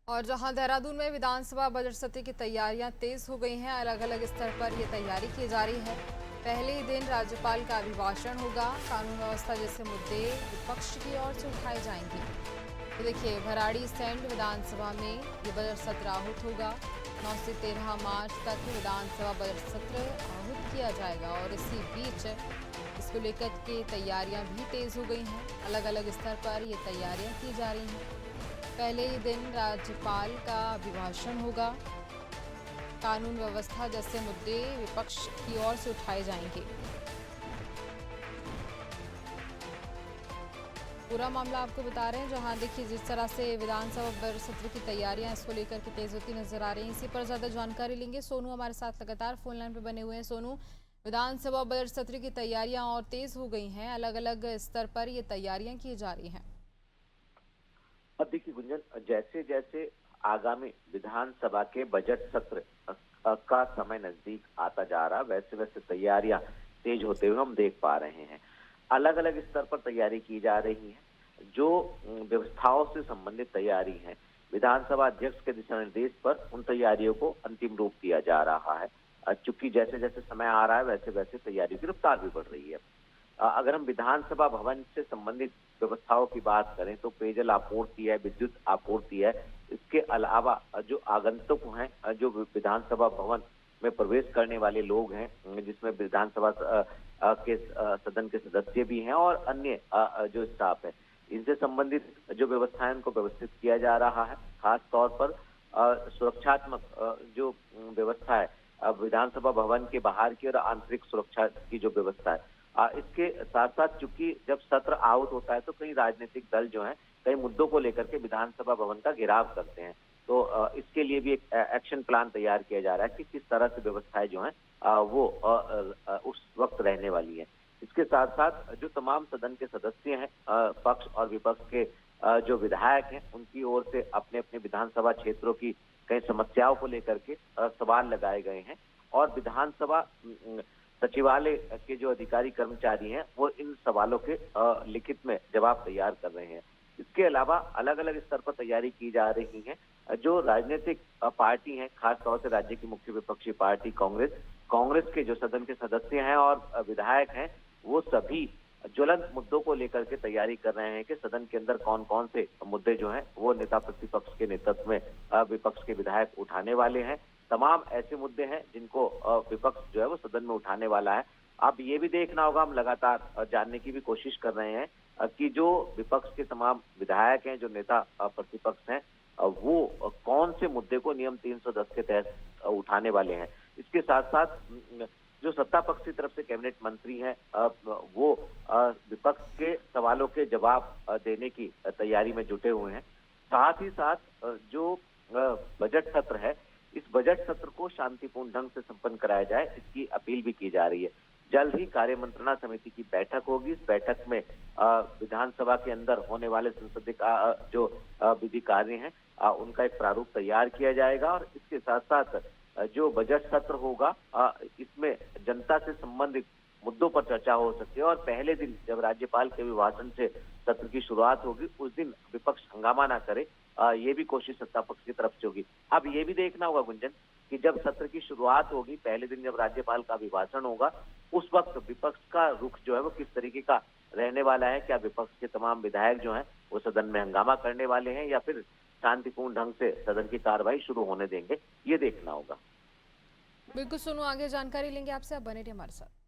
और जहां देहरादून में विधानसभा बजट सत्र की तैयारियां तेज हो गई हैं, अलग अलग स्तर पर ये तैयारी की जा रही है। पहले ही दिन राज्यपाल का अभिभाषण होगा। कानून व्यवस्था जैसे मुद्दे विपक्ष की ओर से उठाए जाएंगे। तो देखिए, भराड़ी सैंड विधानसभा में ये बजट सत्र आहूत होगा। 9 से 13 मार्च तक विधानसभा बजट सत्र आहूत किया जाएगा और इसी बीच इसको लेकर के तैयारियां भी तेज हो गई हैं। अलग अलग स्तर पर ये तैयारियां की जा रही हैं। पहले ही दिन राज्यपाल का अभिभाषण होगा। कानून व्यवस्था जैसे मुद्दे विपक्ष की ओर से उठाए जाएंगे। पूरा मामला आपको बता रहे हैं, जहां देखिए जिस तरह से विधानसभा बजट सत्र की तैयारियां इसको लेकर के तेज होती नजर आ रही हैं। इसी पर ज्यादा जानकारी लेंगे। सोनू हमारे साथ लगातार फोन लाइन पर बने हुए हैं। सोनू, विधानसभा बजट सत्र की तैयारियां और तेज हो गई हैं, अलग अलग स्तर पर ये तैयारियां की जा रही हैं। अब देखिए गुंजन, जैसे जैसे आगामी विधानसभा के बजट सत्र का समय नजदीक आता जा रहा, वैसे वैसे तैयारियां तेज होते हुए हम देख पा रहे हैं। अलग अलग स्तर पर तैयारी की जा रही है। जो व्यवस्थाओं से संबंधित तैयारी है, विधानसभा अध्यक्ष के दिशा निर्देश पर उन तैयारियों को अंतिम रूप दिया जा रहा है। चूंकि जैसे जैसे समय आ रहा है, वैसे वैसे तैयारियों की रफ्तार भी बढ़ रही है। अगर हम विधानसभा भवन से संबंधित व्यवस्थाओं की बात करें तो पेयजल आपूर्ति है, विद्युत आपूर्ति है। इसके अलावा जो आगंतुक हैं, जो विधानसभा भवन में प्रवेश करने वाले लोग हैं, जिसमें विधानसभा के सदन के सदस्य भी हैं और अन्य जो स्टाफ है, इनसे संबंधित जो व्यवस्थाएं उनको व्यवस्थित किया जा रहा है। खास तौर पर सुरक्षात्मक जो व्यवस्था है, विधानसभा भवन के बाहर की और आंतरिक सुरक्षा की जो व्यवस्था है, इसके साथ साथ चूंकि जब सत्र आहूत होता है तो कई राजनीतिक दल जो हैं कई मुद्दों को लेकर के विधानसभा भवन का घेराव करते हैं। तो इसके लिए भी एक एक्शन प्लान तैयार किया जा रहा है कि किस तरह से व्यवस्थाएं जो हैं वो उस वक्त रहने वाली है। इसके साथ साथ जो तमाम सदन के सदस्य हैं, पक्ष और विपक्ष के जो विधायक हैं, उनकी ओर से अपने अपने विधानसभा क्षेत्रों की कई समस्याओं को लेकर के सवाल लगाए गए हैं और विधानसभा सचिवालय के जो अधिकारी कर्मचारी हैं वो इन सवालों के लिखित में जवाब तैयार कर रहे हैं। इसके अलावा अलग अलग स्तर पर तैयारी की जा रही है। जो राजनीतिक पार्टी हैं, खास तौर से राज्य की मुख्य विपक्षी पार्टी कांग्रेस के जो सदन के सदस्य हैं और विधायक हैं, वो सभी ज्वलंत मुद्दों को लेकर के तैयारी कर रहे हैं कि सदन के अंदर कौन कौन से मुद्दे जो हैं वो नेता प्रतिपक्ष के नेतृत्व में विपक्ष के विधायक उठाने वाले हैं। तमाम ऐसे मुद्दे हैं जिनको विपक्ष जो है वो सदन में उठाने वाला है। अब ये भी देखना होगा, हम लगातार जानने की भी कोशिश कर रहे हैं कि जो विपक्ष के तमाम विधायक हैं, जो नेता प्रतिपक्ष हैं, वो कौन से मुद्दे को नियम 310 के तहत उठाने वाले हैं। इसके साथ साथ जो सत्ता पक्ष की तरफ से कैबिनेट मंत्री हैं, वो विपक्ष के सवालों के जवाब देने की तैयारी में जुटे हुए हैं। साथ ही साथ जो बजट सत्र है, इस बजट सत्र को शांतिपूर्ण ढंग से संपन्न कराया जाए, इसकी अपील भी की जा रही है। जल्द ही कार्य मंत्रणा समिति की बैठक होगी। इस बैठक में विधानसभा के अंदर होने वाले संसदीय जो विधि कार्य हैं, उनका एक प्रारूप तैयार किया जाएगा और इसके साथ साथ जो बजट सत्र होगा, इसमें जनता से संबंधित मुद्दों पर चर्चा हो सकती है और पहले दिन जब राज्यपाल के अभिभाषण से सत्र की शुरुआत होगी, उस दिन विपक्ष हंगामा ना करे, ये भी कोशिश सत्ता पक्ष की तरफ से होगी। अब ये भी देखना होगा गुंजन कि जब सत्र की शुरुआत होगी, पहले दिन जब राज्यपाल का अभिभाषण होगा, उस वक्त विपक्ष का रुख जो है वो किस तरीके का रहने वाला है। क्या विपक्ष के तमाम विधायक जो हैं वो सदन में हंगामा करने वाले हैं या फिर शांतिपूर्ण ढंग से सदन की कार्रवाई शुरू होने देंगे, ये देखना होगा। बिल्कुल सोनू, आगे जानकारी लेंगे आपसे, आप बने रहिए हमारे साथ।